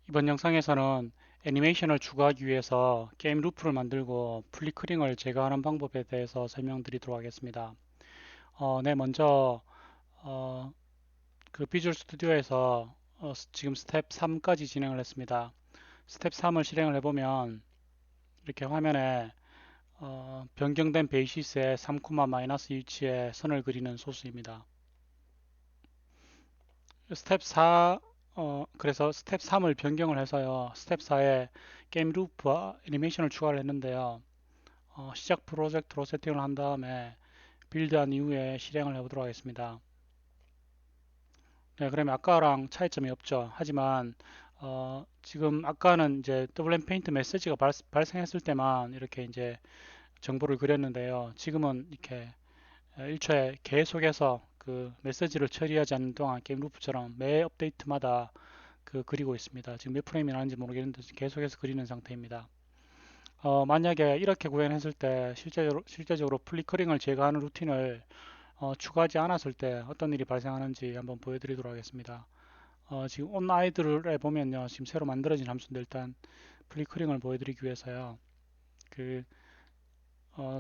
이번 영상에서는 애니메이션을 추가하기 위해서 게임 루프를 만들고 플리크링을 제거하는 방법에 대해서 설명드리도록 하겠습니다. 네, 먼저 어, 그 비주얼 스튜디오에서 지금 스텝 3까지 진행을 했습니다. 스텝 3을 실행을 해보면 이렇게 화면에 변경된 베이시스의 3, 마이너스 위치에 선을 그리는 소스입니다. 스텝 4 그래서 스텝 3을 변경을 해서요. 스텝 4에 게임 루프와 애니메이션을 추가를 했는데요. 시작 프로젝트로 세팅을 한 다음에 빌드한 이후에 실행을 해보도록 하겠습니다. 네, 그러면 아까랑 차이점이 없죠. 하지만 지금 아까는 이제 WM 페인트 메시지가 발생했을 때만 이렇게 이제 정보를 그렸는데요. 지금은 이렇게 1초에 계속해서 그 메시지를 처리하지 않는 동안 게임 루프처럼 매 업데이트마다 그리고 있습니다. 지금 몇 프레임이 나는지 모르겠는데 계속해서 그리는 상태입니다. 만약에 이렇게 구현했을 때 실제적으로 플리커링을 제거하는 루틴을 추가하지 않았을 때 어떤 일이 발생하는지 한번 보여드리도록 하겠습니다. 지금 on idle에 보면요, 지금 새로 만들어진 함수인데 일단 플리커링을 보여드리기 위해서요, 그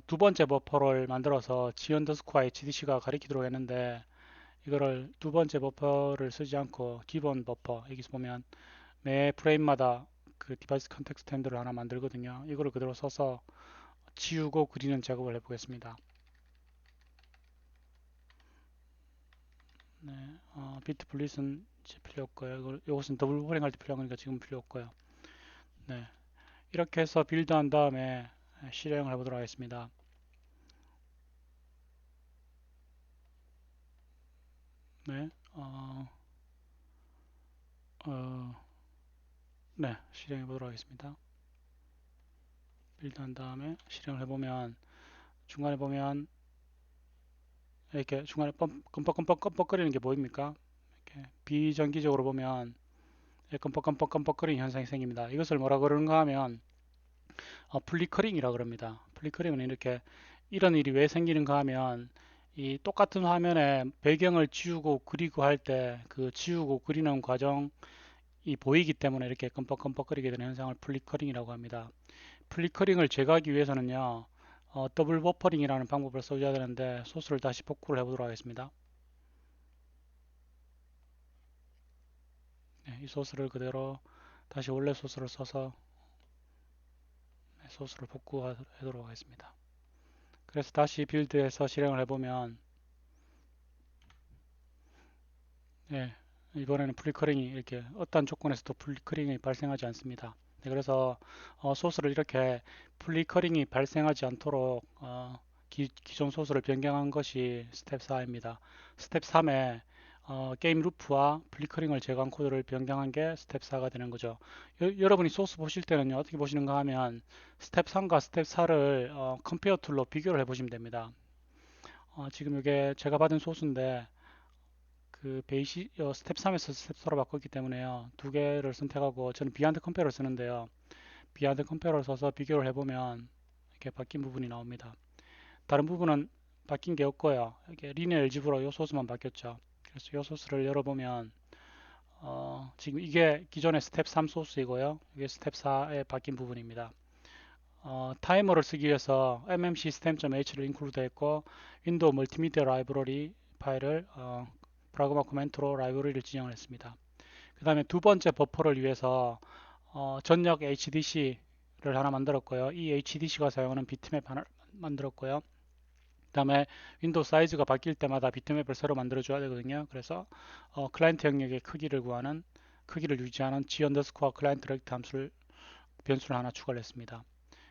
두 번째 버퍼를 만들어서 g underscore hdc가 가리키도록 했는데 이거를 두 번째 버퍼를 쓰지 않고 기본 버퍼 여기서 보면 매 프레임마다 그 디바이스 컨텍스트 핸들을 하나 만들거든요. 이거를 그대로 써서 지우고 그리는 작업을 해보겠습니다. 네, 비트 분리는 필요 없고요. 이것은 더블 호링할 때 필요한 거니까 지금 필요 없고요. 네, 이렇게 해서 빌드한 다음에 실행을 해보도록 하겠습니다. 네, 어, 네, 실행해 보도록 하겠습니다. 빌드한 다음에 실행을 해보면 중간에 보면 이렇게 중간에 끔뻑끔뻑거리는 게 보입니까? 이렇게 비정기적으로 보면 끔뻑끔뻑거리는 현상이 생깁니다. 이것을 뭐라 그러는가 하면 플리커링이라 그럽니다. 플리커링은 이렇게 이런 일이 왜 생기는가 하면 이 똑같은 화면에 배경을 지우고 그리고 할 때 그 지우고 그리는 과정이 보이기 때문에 이렇게 끔뻑끔뻑거리게 되는 현상을 플리커링이라고 합니다. 플리커링을 제거하기 위해서는요, 더블 버퍼링이라는 방법을 써줘야 되는데 소스를 다시 복구를 해보도록 하겠습니다. 네, 이 소스를 그대로 다시 원래 소스를 써서 소스를 복구하도록 하겠습니다. 그래서 다시 빌드해서 실행을 해보면 네, 이번에는 프리커링이 이렇게 어떤 조건에서도 프리커링이 발생하지 않습니다. 네, 그래서 소스를 이렇게 프리커링이 발생하지 않도록 기존 소스를 변경한 것이 스텝 4입니다. 스텝 3에 게임 루프와 플리커링을 제거한 코드를 변경한 게 스텝 4가 되는 거죠. 여러분이 소스 보실 때는요, 어떻게 보시는가 하면 스텝 3과 스텝 4를 컴페어 툴로 비교를 해보시면 됩니다. 지금 이게 제가 받은 소스인데 그 베이시 스텝 3에서 스텝 4로 바꿨기 때문에요. 두 개를 선택하고 저는 비하인드 컴페어를 쓰는데요. 비하인드 컴페어를 써서 비교를 해보면 이렇게 바뀐 부분이 나옵니다. 다른 부분은 바뀐 게 없고요. 이게 리니어 엘지브로 요 소스만 바뀌었죠. 그래서 요 소스를 열어보면 지금 이게 기존의 스텝 3 소스이고요. 이게 스텝 4에 바뀐 부분입니다. 타이머를 쓰기 위해서 mmsystem.h를 인클루드 했고 윈도우 멀티미디어 라이브러리 파일을 프라그마 코멘트로 라이브러리를 지정을 했습니다. 그 다음에 두 번째 버퍼를 위해서 전역 HDC를 하나 만들었고요. 이 HDC가 사용하는 비트맵 하나 만들었고요. 그 다음에 윈도우 사이즈가 바뀔 때마다 비트맵을 새로 만들어줘야 되거든요. 그래서 클라이언트 영역의 크기를 구하는 크기를 유지하는 g 언더스코어 클라이언트 렉트 함수를 변수를 하나 추가를 했습니다.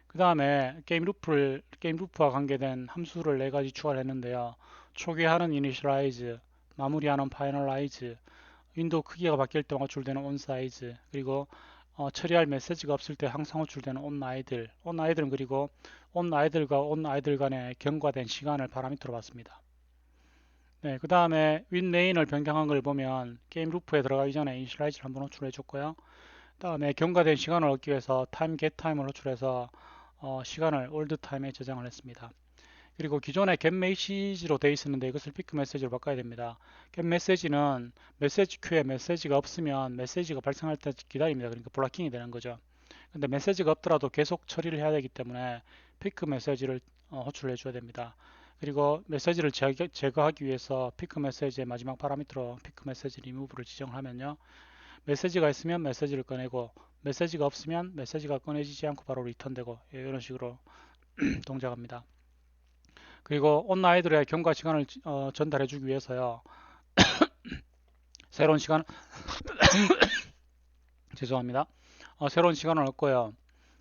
그 다음에 게임 루프와 관계된 함수를 네 가지 추가를 했는데요. 초기화하는 initialize, 마무리하는 finalize, 윈도우 크기가 바뀔 때 호출되는 onSize, 그리고 처리할 메시지가 없을 때 항상 호출되는 onIdle. onIdle은 그리고 onIdle과 onIdle 간의 경과된 시간을 파라미터로 봤습니다. 네, 그 다음에 윈메인을 변경한 걸 보면 게임 루프에 들어가기 전에 initialize를 한번 호출해 줬고요. 그 다음에 경과된 시간을 얻기 위해서 time get time을 호출해서 시간을 old time에 저장을 했습니다. 그리고 기존에 get 메시지로 되어 있었는데 이것을 pick 메시지로 바꿔야 됩니다. get 메시지는 메시지 큐에 메시지가 없으면 메시지가 발생할 때 기다립니다. 그러니까 블락킹이 되는 거죠. 근데 메시지가 없더라도 계속 처리를 해야 되기 때문에 pick 메시지를 호출해 줘야 됩니다. 그리고 메시지를 제거하기 위해서 pick 메시지의 마지막 파라미터로 pick 메시지 remove를 지정을 하면요. 메시지가 있으면 메시지를 꺼내고 메시지가 없으면 메시지가 꺼내지지 않고 바로 리턴되고 이런 식으로 동작합니다. 그리고 온 아이들의 경과 시간을 전달해 주기 위해서요. 새로운 시간 죄송합니다. 새로운 시간을 얻고요.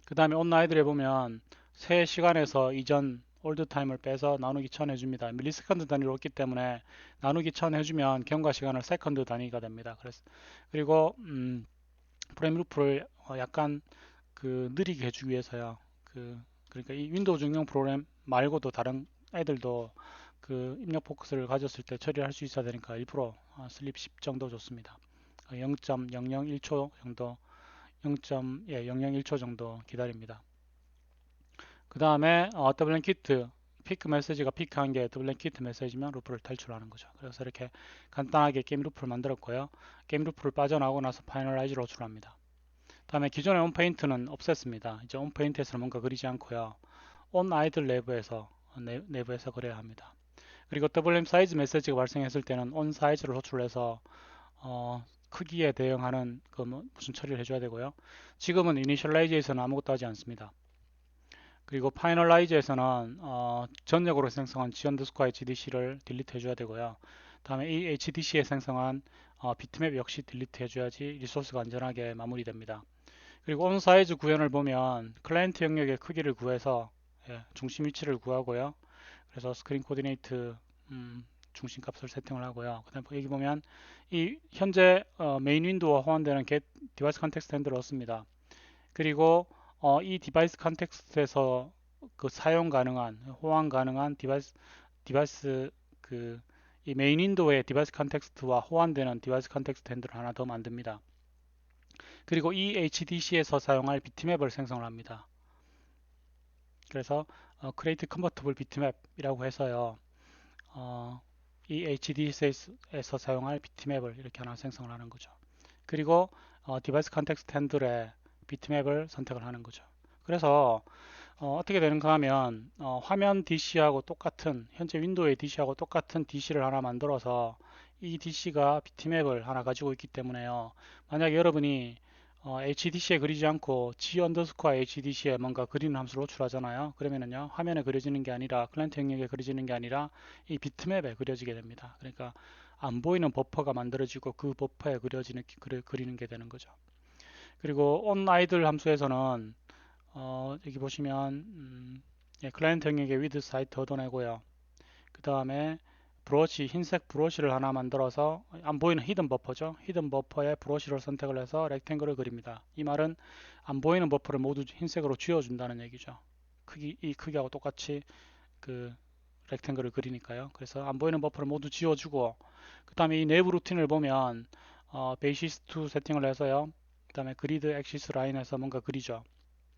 그 다음에 온 아이들에 보면 새 시간에서 이전 올드 타임을 빼서 나누기 1000 해줍니다. 밀리세컨드 단위로 없기 때문에 나누기 1000 해주면 경과 시간을 세컨드 단위가 됩니다. 그리고 프레임 루프를 약간 느리게 해주기 위해서요. 그러니까 이 윈도우 중용 프로그램 말고도 다른 애들도 입력 포커스를 가졌을 때 처리를 할 수 있어야 되니까 일부러 슬립 10 정도 줬습니다. 0.001초 정도 0.001초 정도 기다립니다. 그 다음에 더블랭키트 피크 메시지가 피크한 게 더블랭키트 메시지면 루프를 탈출하는 거죠. 그래서 이렇게 간단하게 게임 루프를 만들었고요. 게임 루프를 빠져나오고 나서 파이널라이즈로 호출합니다. 다음에 기존의 온페인트는 없앴습니다. 이제 온페인트에서는 뭔가 그리지 않고요. 온 아이들 내부에서 그려야 합니다. 그리고 WM 사이즈 메시지가 발생했을 때는 온 사이즈를 호출해서 크기에 대응하는 무슨 처리를 해줘야 되고요. 지금은 이니셜라이즈에서는 아무것도 하지 않습니다. 그리고 파이널라이즈에서는 전역으로 생성한 G_HDC를 딜리트 해줘야 되고요. 다음에 이 HDC에 생성한 비트맵 역시 딜리트 해줘야지 리소스가 안전하게 마무리됩니다. 그리고 온 사이즈 구현을 보면 클라이언트 영역의 크기를 구해서 중심 위치를 구하고요. 그래서 스크린 코디네이트 중심값을 세팅을 하고요. 그다음 여기 보면 이 현재 메인 윈도우와 호환되는 get 디바이스 컨텍스트 핸들을 얻습니다. 그리고 이 디바이스 컨텍스트에서 사용 가능한 호환 가능한 디바이스 이 메인 윈도우의 디바이스 컨텍스트와 호환되는 디바이스 컨텍스트 핸들을 하나 더 만듭니다. 그리고 이 HDC에서 사용할 비트맵을 생성을 합니다. 그래서 create convertible bitmap이라고 해서요. 이 HDC에서 사용할 비트맵을 이렇게 하나 생성을 하는 거죠. 그리고 디바이스 컨텍스트 핸들에 비트맵을 선택을 하는 거죠. 그래서 어떻게 되는가 하면 화면 DC하고 똑같은 현재 윈도우의 DC하고 똑같은 DC를 하나 만들어서 이 DC가 비트맵을 하나 가지고 있기 때문에요. 만약에 여러분이 HDC에 그리지 않고 G_HDC에 뭔가 그리는 함수를 호출하잖아요. 그러면은요 화면에 그려지는 게 아니라 클라이언트 영역에 그려지는 게 아니라 이 비트맵에 그려지게 됩니다. 그러니까 안 보이는 버퍼가 만들어지고 그 버퍼에 그리는 게 되는 거죠. 그리고 onIdle 함수에서는 여기 보시면 클라이언트 영역에 with 사이트 얻어내고요. 그 다음에 브러쉬, 흰색 브러쉬를 하나 만들어서 안 보이는 히든 버퍼죠. 히든 버퍼에 브러쉬를 선택을 해서 렉탱글을 그립니다. 이 말은 안 보이는 버퍼를 모두 흰색으로 지워준다는 얘기죠. 이 크기하고 똑같이 그 렉탱글을 그리니까요. 그래서 안 보이는 버퍼를 모두 지워주고 그 다음에 이 내부 루틴을 보면 베이시스 2 세팅을 해서요. 그 다음에 그리드 엑시스 라인에서 뭔가 그리죠.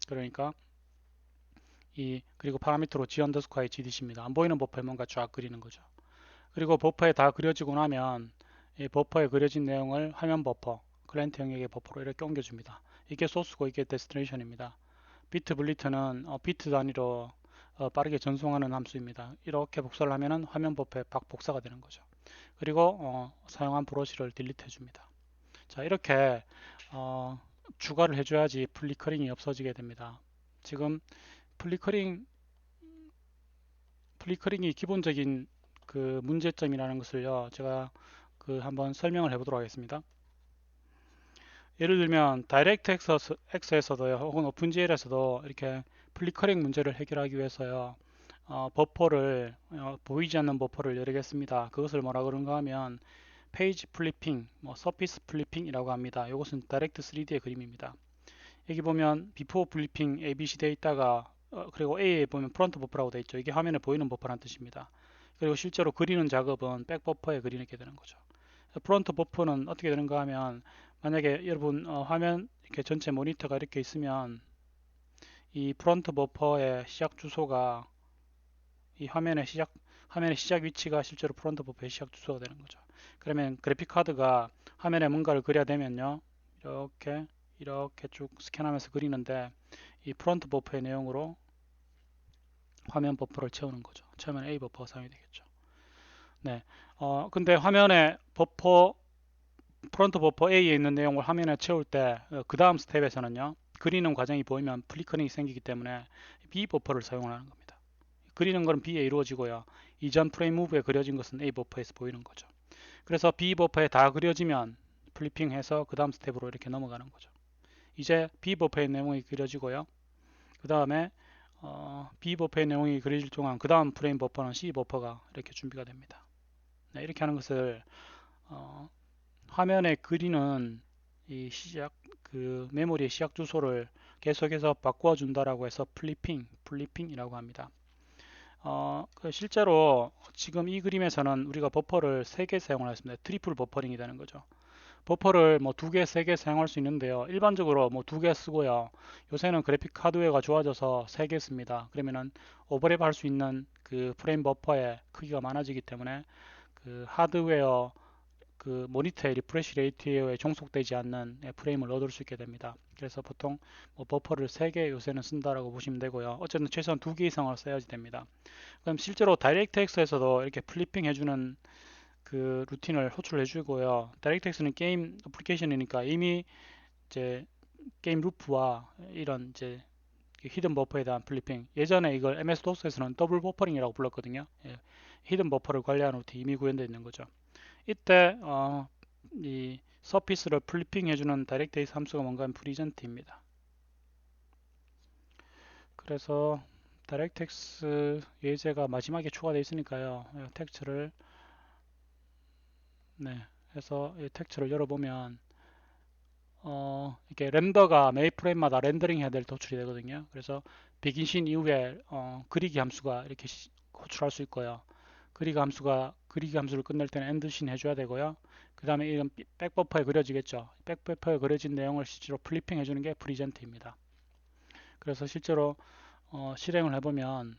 그러니까 그리고 파라미터로 G_HDC입니다. 안 보이는 버퍼에 뭔가 쫙 그리는 거죠. 그리고 버퍼에 다 그려지고 나면 이 버퍼에 그려진 내용을 화면 버퍼, 클라이언트 영역의 버퍼로 이렇게 옮겨줍니다. 이게 소스고 이게 데스티네이션입니다. 비트 블리트는 비트 단위로 빠르게 전송하는 함수입니다. 이렇게 복사를 하면 화면 버퍼에 복사가 되는 거죠. 그리고 사용한 브러쉬를 딜리트 해줍니다. 자, 이렇게 추가를 해줘야지 플리커링이 없어지게 됩니다. 지금 플리커링이 기본적인 문제점이라는 것을요, 제가 한번 설명을 해보도록 하겠습니다. 예를 들면 다이렉트 X에서도요, 혹은 오픈GL에서도 이렇게 플리커링 문제를 해결하기 위해서요, 버퍼를 보이지 않는 버퍼를 여러 개 씁니다. 그것을 뭐라 그런가 하면 페이지 플리핑, 서피스 플리핑이라고 합니다. 이것은 다이렉트 3D의 그림입니다. 여기 보면 비포 블리핑 ABC 되어 있다가 그리고 A에 보면 프론트 버퍼라고 되어 있죠. 이게 화면에 보이는 버퍼라는 뜻입니다. 그리고 실제로 그리는 작업은 백 버퍼에 그리게 되는 거죠. 프론트 버퍼는 어떻게 되는가 하면 만약에 여러분 화면 이렇게 전체 모니터가 이렇게 있으면 이 프론트 버퍼의 시작 주소가 이 화면의 시작 위치가 실제로 프론트 버퍼의 시작 주소가 되는 거죠. 그러면 그래픽 카드가 화면에 뭔가를 그려야 되면요, 이렇게 쭉 스캔하면서 그리는데 이 프론트 버퍼의 내용으로 화면 버퍼를 채우는 거죠. 처음에는 A 버퍼가 사용이 되겠죠. 네. 근데 화면에 프론트 버퍼 A에 있는 내용을 화면에 채울 때, 그 다음 스텝에서는요, 그리는 과정이 보이면 플리커링이 생기기 때문에 B 버퍼를 사용하는 겁니다. 그리는 것은 B에 이루어지고요. 이전 프레임 무브에 그려진 것은 A 버퍼에서 보이는 거죠. 그래서 B 버퍼에 다 그려지면 플리핑해서 그 다음 스텝으로 이렇게 넘어가는 거죠. 이제 B 버퍼의 내용이 그려지고요. 그 다음에 B 버퍼의 내용이 그려질 동안 그 다음 프레임 버퍼는 C 버퍼가 이렇게 준비가 됩니다. 네, 이렇게 하는 것을 어, 화면에 그리는 이 그 메모리의 시작 주소를 계속해서 바꿔 준다라고 해서 플리핑이라고 합니다. 실제로 지금 이 그림에서는 우리가 버퍼를 3개 사용을 했습니다. 트리플 버퍼링이 되는 거죠. 버퍼를 뭐 2개, 3개 사용할 수 있는데요. 일반적으로 뭐 2개 쓰고요. 요새는 그래픽 하드웨어가 좋아져서 3개 씁니다. 그러면은 오버랩 할 수 있는 그 프레임 버퍼의 크기가 많아지기 때문에 그 하드웨어 그 모니터의 리프레시 레이트에 종속되지 않는 프레임을 얻을 수 있게 됩니다. 그래서 보통 뭐 버퍼를 3개 요새는 쓴다라고 보시면 되고요. 어쨌든 최소한 2개 이상을 써야지 됩니다. 그럼 실제로 다이렉트엑스에서도 이렇게 플리핑 해주는 그 루틴을 호출해 주고요. 다이렉트엑스는 게임 어플리케이션이니까 이미 이제 게임 루프와 이런 이제 히든 버퍼에 대한 플리핑, 예전에 이걸 MS-DOS에서는 더블 버퍼링이라고 불렀거든요. 예, 히든 버퍼를 관리하는 루틴이 이미 구현되어 있는 거죠. 이때 이 서피스를 플리핑 해주는 다이렉트엑스 함수가 뭔가 하면 프리젠트입니다. 그래서 다이렉트엑스 예제가 마지막에 추가되어 있으니까요. 텍스트를 네, 해서 이 텍스트를 열어보면 이렇게 렌더가 매 프레임마다 렌더링 해야 될 도출이 되거든요. 그래서 비긴신 이후에 그리기 함수가 이렇게 호출할 수 있고요. 그리기 함수를 끝낼 때는 엔드신 해줘야 되고요. 그 다음에 이런 백버퍼에 그려지겠죠. 백버퍼에 그려진 내용을 실제로 플리핑 해주는 게 프리젠트입니다. 그래서 실제로 실행을 해보면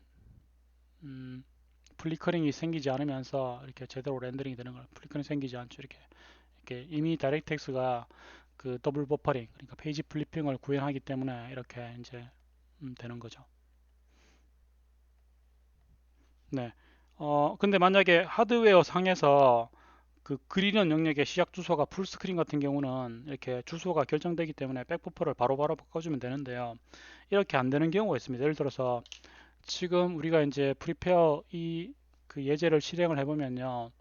플리커링이 생기지 않으면서 이렇게 제대로 렌더링이 되는 걸 플리커링 생기지 않죠. 이렇게 이미 다이렉트엑스가 그 더블 버퍼링, 그러니까 페이지 플리핑을 구현하기 때문에 이렇게 이제 되는 거죠. 네. 근데 만약에 하드웨어 상에서 그 그리는 영역의 시작 주소가 풀스크린 같은 경우는 이렇게 주소가 결정되기 때문에 백버퍼를 바로바로 바꿔주면 되는데요. 이렇게 안 되는 경우가 있습니다. 예를 들어서 지금 우리가 이제 프리페어 이 그 예제를 실행을 해보면요.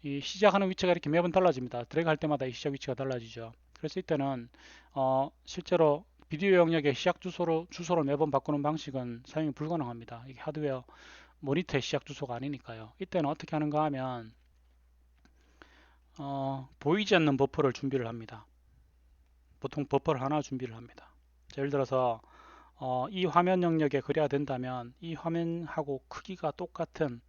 이 시작하는 위치가 이렇게 매번 달라집니다. 드래그 할 때마다 이 시작 위치가 달라지죠. 그래서 이때는 실제로 비디오 영역의 시작 주소를 매번 바꾸는 방식은 사용이 불가능합니다. 이게 하드웨어 모니터의 시작 주소가 아니니까요. 이때는 어떻게 하는가 하면 보이지 않는 버퍼를 준비를 합니다. 보통 버퍼를 하나 준비를 합니다. 예를 들어서 이 화면 영역에 그려야 된다면 이 화면하고 크기가 똑같은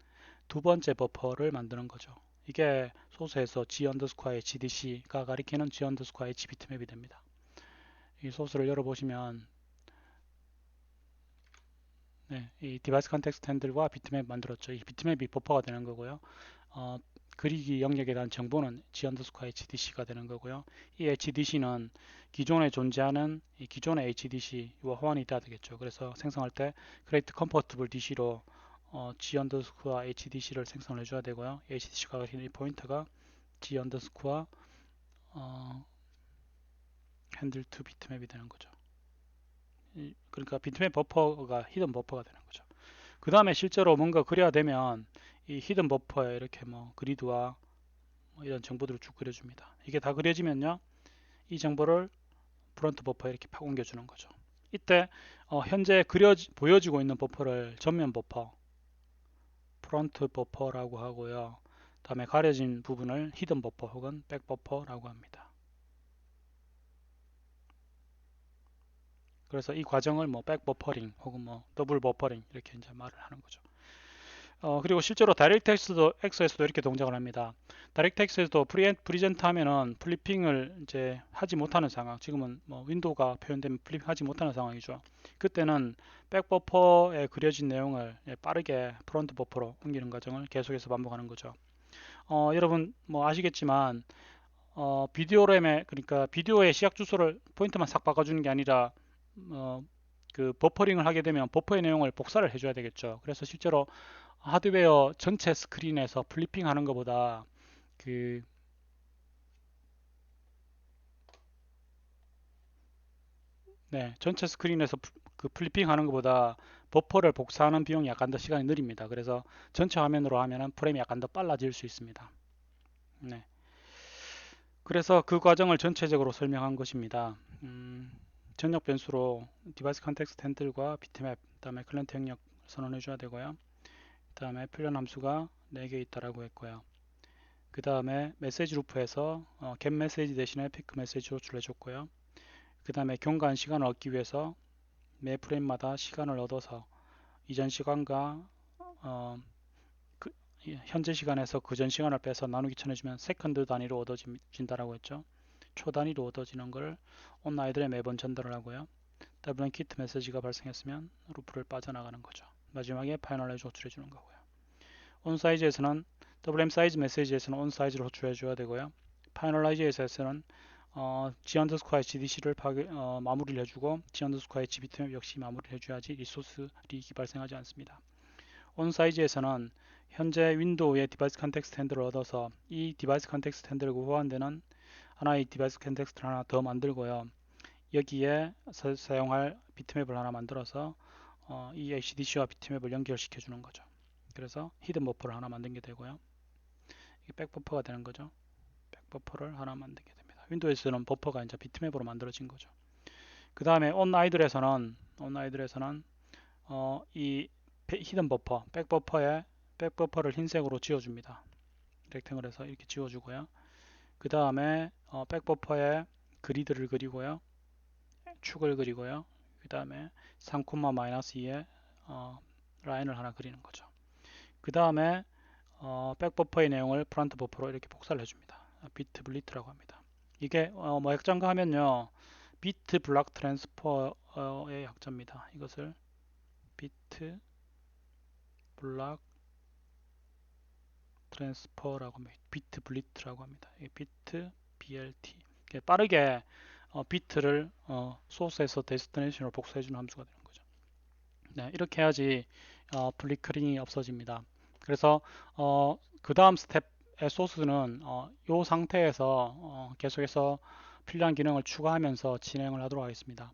두 번째 버퍼를 만드는 거죠. 이게 소스에서 g HDC가 가리키는 g H 비트맵이 됩니다. 이 소스를 열어보시면 네, 이 디바이스 컨텍스트 핸들과 비트맵 만들었죠. 이 비트맵이 버퍼가 되는 거고요. 어, 그리기 영역에 대한 정보는 g HDC가 되는 거고요. 이 HDC는 기존에 존재하는 이 기존의 HDC와 호환이 돼야 되겠죠. 그래서 생성할 때 create compatible DC로 g HDC를 생성을 해줘야 되고요. HDC가 가리키는 이 포인터가 g handle to 비트맵이 되는 거죠. 그러니까 비트맵 버퍼가 히든 버퍼가 되는 거죠. 그 다음에 실제로 뭔가 그려야 되면 이 히든 버퍼에 이렇게 뭐 그리드와 뭐 이런 정보들을 쭉 그려줍니다. 이게 다 그려지면요, 이 정보를 프론트 버퍼에 이렇게 팍 옮겨주는 거죠. 이때 현재 보여지고 있는 버퍼를 전면 버퍼, 프론트 버퍼라고 하고요. 다음에 가려진 부분을 히든 버퍼 혹은 백 버퍼라고 합니다. 그래서 이 과정을 뭐 백버퍼링 혹은 뭐 더블 버퍼링 이렇게 이제 말을 하는 거죠. 그리고 실제로 다이렉트X도 X에서도 이렇게 동작을 합니다. 다이렉트X에서도 프리젠트 하면은 플리핑을 이제 하지 못하는 상황. 지금은 뭐 윈도우가 표현되면 플리핑하지 못하는 상황이죠. 그때는 백버퍼에 그려진 내용을 빠르게 프론트 버퍼로 옮기는 과정을 계속해서 반복하는 거죠. 여러분 뭐 아시겠지만 비디오램에 그러니까 비디오의 시약 주소를 포인트만 싹 바꿔주는 게 아니라 어, 그 버퍼링을 하게 되면 버퍼의 내용을 복사를 해줘야 되겠죠. 그래서 실제로 하드웨어 전체 스크린에서 플리핑 하는 것보다 그 네, 전체 스크린에서 그 플리핑 하는 것보다 버퍼를 복사하는 비용이 약간 더 시간이 느립니다. 그래서 전체 화면으로 하면은 프레임이 약간 더 빨라질 수 있습니다. 네. 그래서 그 과정을 전체적으로 설명한 것입니다. 전역 변수로 디바이스 컨텍스트 핸들과 비트맵, 그다음에 클리언트 영역 선언해 줘야 되고요. 그다음에 필연 함수가 4개 있다라고 했고요. 그 다음에 메시지 루프에서 get 메시지 대신에 pick 메시지로 줄여줬고요. 그 다음에 경과한 시간을 얻기 위해서 매 프레임마다 시간을 얻어서 이전 시간과 어, 그, 현재 시간에서 그전 시간을 빼서 나누기 쳐내주면 세컨드 단위로 얻어진다라고 했죠. 초 단위로 얻어지는 걸 온라인들에 매번 전달을 하고요. 더블 키트 메시지가 발생했으면 루프를 빠져나가는 거죠. 마지막에 파이널라이즈 호출해주는 거고요. 온 사이즈에서는 WM 사이즈 메시지에서는 온 사이즈로 호출해줘야 되고요. 파이널라이즈에서는 G 언더스코어 HDC를 마무리를 해주고 G 언더스코어 HBT맵 역시 마무리를 해줘야지 리소스 리익이 발생하지 않습니다. 온 사이즈에서는 현재 윈도우의 디바이스 컨텍스트 핸들을 얻어서 이 디바이스 컨텍스트 핸들을 호환되는 하나의 디바이스 컨텍스트를 하나 더 만들고요. 여기에 사용할 비트맵을 하나 만들어서 이 HDC와 비트맵을 연결시켜 주는 거죠. 그래서 히든 버퍼를 하나 만든 게 되고요. 이게 백버퍼가 되는 거죠. 백버퍼를 하나 만들게 됩니다. 윈도우에서는 버퍼가 이제 비트맵으로 만들어진 거죠. 그 다음에 온아이들에서는 이 히든 버퍼, 백버퍼를 흰색으로 지워줍니다. 렉탱글에서 이렇게 지워주고요. 그 다음에 백버퍼에 그리드를 그리고요. 축을 그리고요. 그 다음에 3,-2에 라인을 하나 그리는 거죠. 그 다음에 백버퍼의 내용을 프론트 버퍼로 이렇게 복사를 해줍니다. 비트 블리트라고 합니다. 이게 뭐 약자인가 하면요. 비트 블락 트랜스퍼의 약자입니다. 이것을 비트 블락 트랜스퍼라고 합니다. 비트 블리트라고 합니다. 비트 BLT. 빠르게 비트를 소스에서 데스티네이션으로 복사해주는 함수가 되는 거죠. 네, 이렇게 해야지 플리커링이 없어집니다. 그래서 그 다음 스텝의 소스는 이 상태에서 계속해서 필요한 기능을 추가하면서 진행을 하도록 하겠습니다.